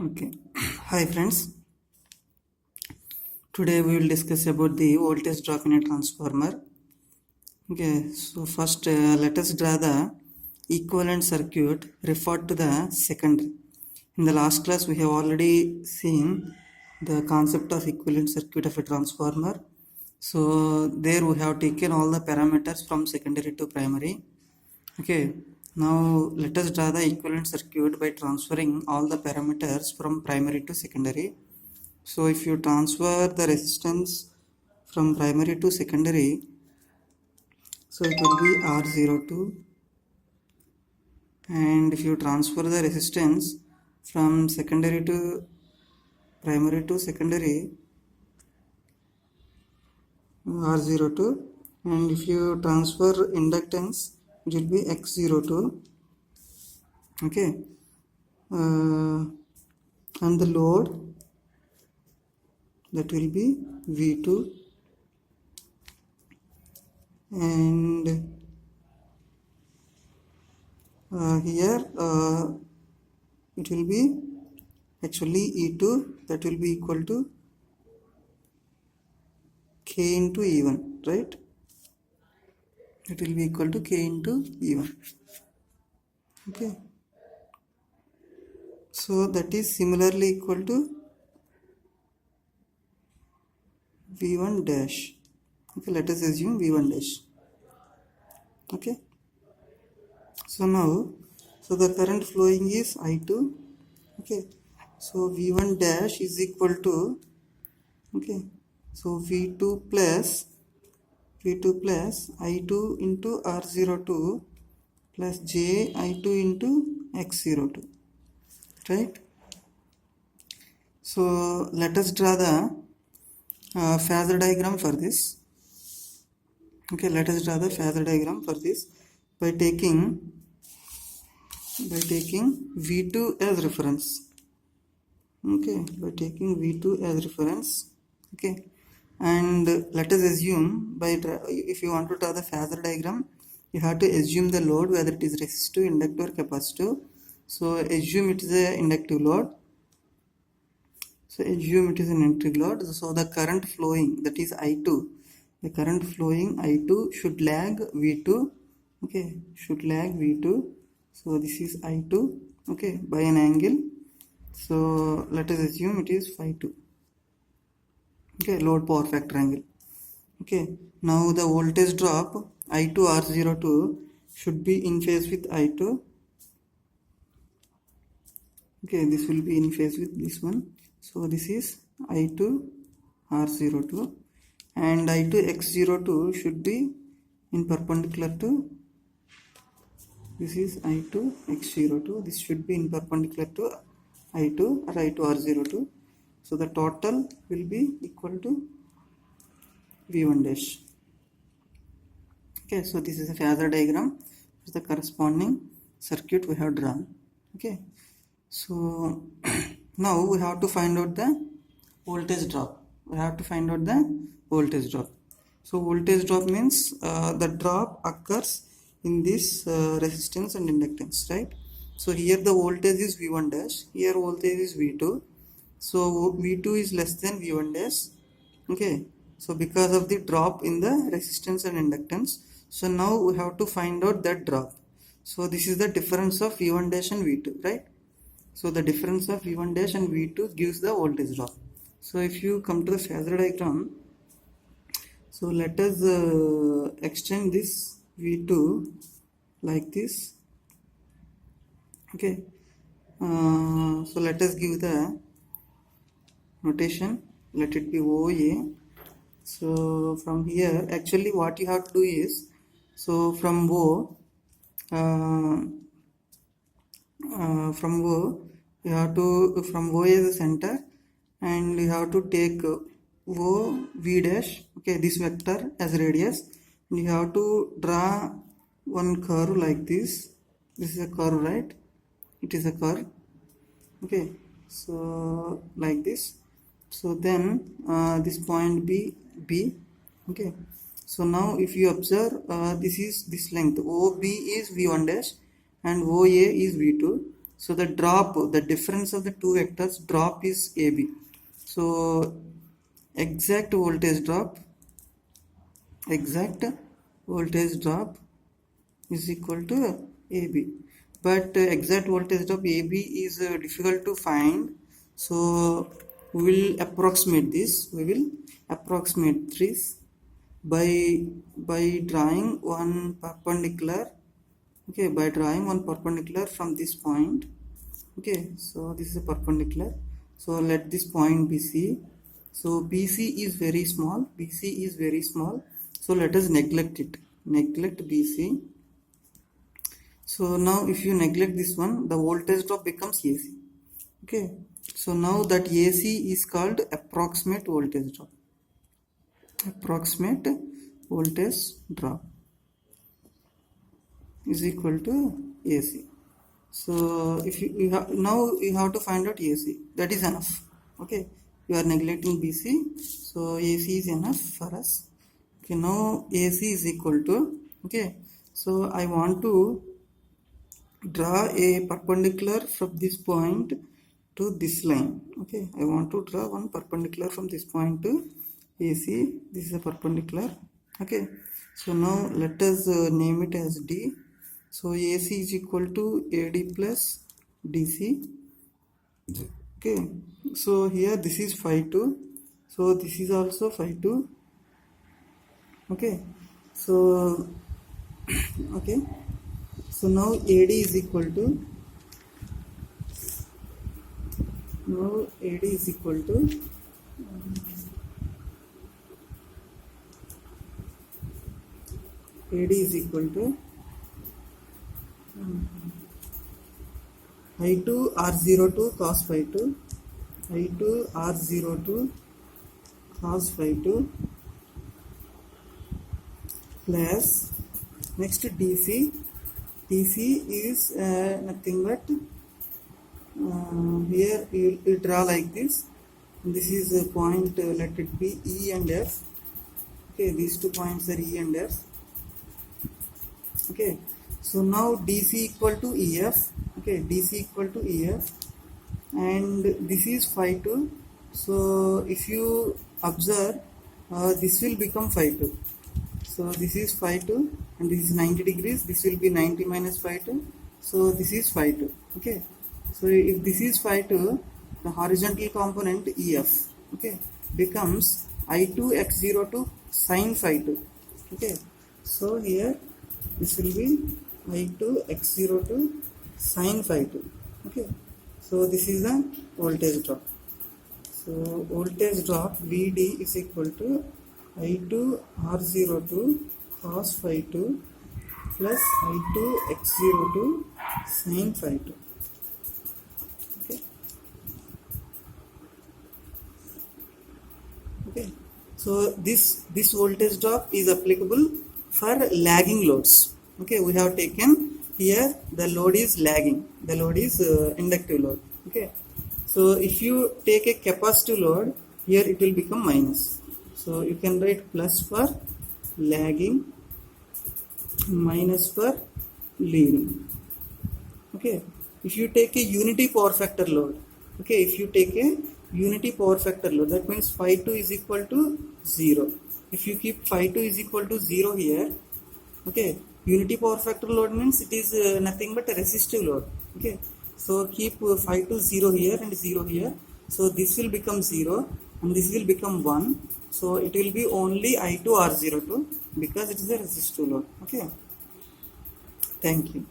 Okay. Hi friends. Today we will discuss about the voltage drop in a transformer. Okay. So first let us draw the equivalent circuit referred to the secondary. In the last class we have already seen the concept of equivalent circuit of a transformer. So there we have taken all the parameters from secondary to primary. Okay. Now let us draw the equivalent circuit by transferring all the parameters from primary to secondary. So if you transfer the resistance from primary to secondary, so it will be R02, and if you transfer the resistance from secondary to primary to secondary, R02, and if you transfer inductance, it will be X02. Okay, and the load, that will be V2, and here it will be actually E2, that will be equal to K into E1, right? It will be equal to K into E1. Okay. So that is similarly equal to V1 dash. Okay, let us assume V1 dash. Okay. So now, so the current flowing is I2. Okay. So V1 dash is equal to, okay, so V2 plus I2 into R02 plus J I2 into X02, right? So let us draw the phasor diagram for this. Okay, let us draw the phasor diagram for this by taking V2 as reference. Okay, by taking V2 as reference. Okay, and let us assume if you want to draw the phasor diagram, you have to assume the load, whether it is resistive, inductive, or capacitive. So assume it is a inductive load. So assume it is an inductive load. So the current flowing, that is I2, the current flowing I2 should lag V2. Okay, should lag V2. So this is I2. Okay, by an angle. So let us assume it is phi 2. Okay, load power factor angle. Okay, now the voltage drop I2 R02 should be in phase with I2. Okay, this will be in phase with this one. So this is I2 R02, and I2 X02 should be in perpendicular to, this is I2 X02, this should be in perpendicular to I2 or I2 R02. So the total will be equal to V1 dash. Okay, so this is a phasor diagram for the corresponding circuit we have drawn. Okay, so now we have to find out the voltage drop. So voltage drop means the drop occurs in this resistance and inductance, right? So here the voltage is V1 dash, here voltage is V2. So V2 is less than V1 dash. Okay, so because of the drop in the resistance and inductance, so now we have to find out that drop. So this is the difference of V1 dash and V2, right? So the difference of V1 dash and V2 gives the voltage drop. So if you come to the phasor diagram, so let us extend this V2 like this. Okay, so let us give the notation, let it be OA. So from here, actually what you have to do is, so from O, you have to, from O as a center, and you have to take O V dash, okay, this vector as radius, and you have to draw one curve like this. This is a curve, right? It is a curve. Okay, so like this. So then this point B. Okay, so now if you observe, this is this length OB is V1 dash and OA is V2. So the drop, the difference of the two vectors drop is AB. So exact voltage drop is equal to AB. But exact voltage drop AB is difficult to find. So we will approximate this. By drawing one perpendicular. Okay, by drawing one perpendicular from this point. Okay, so this is a perpendicular. So let this point be C. So BC is very small. So let us neglect it. Neglect BC. So now if you neglect this one, the voltage drop becomes AC. Okay, so now that AC is called approximate voltage drop. Approximate voltage drop is equal to AC. So if you now you have to find out AC. That is enough. Okay, you are neglecting BC, so AC is enough for us. Okay, now AC is equal to, okay, so I want to draw a perpendicular from this point to this line. Okay, I want to draw one perpendicular from this point to AC. This is a perpendicular. Okay, so now let us name it as D. So AC is equal to AD plus DC. Okay, so here this is phi 2, so this is also phi 2. Okay, so okay, so now AD is equal to AD is equal to I2 R02 cos phi 2, I2 R02 cos phi 2 plus next DC. DC is nothing but here you draw like this. This is a point, let it be E and F. Okay, these 2 points are E and F. Okay, so now DC equal to EF. Okay, DC equal to EF, and this is phi 2. So if you observe, this will become phi 2. So this is phi 2 and this is 90 degrees. This will be 90 minus phi 2. So this is phi 2. Okay, so if this is phi 2, the horizontal component EF, okay, becomes I2 x02 sin phi 2. Okay, so here this will be I2 x02 sin phi 2. Okay, so this is the voltage drop. So voltage drop VD is equal to I2 R02 cos phi 2 plus I2 x02 sin phi 2. Okay. Okay. So this voltage drop is applicable for lagging loads. Okay, we have taken here the load is lagging. The load is inductive load. Okay. So if you take a capacitive load, here it will become minus. So you can write plus for lagging, minus for leading. Okay, if you take a unity power factor load, okay, if you take a unity power factor load, that means phi 2 is equal to 0. If you keep phi 2 is equal to 0 here, okay, unity power factor load means it is nothing but a resistive load. Okay, so keep phi 2 0 here and 0 here. So this will become 0 and this will become 1. So it will be only I2 R02 because it is a resistive load. Okay, thank you.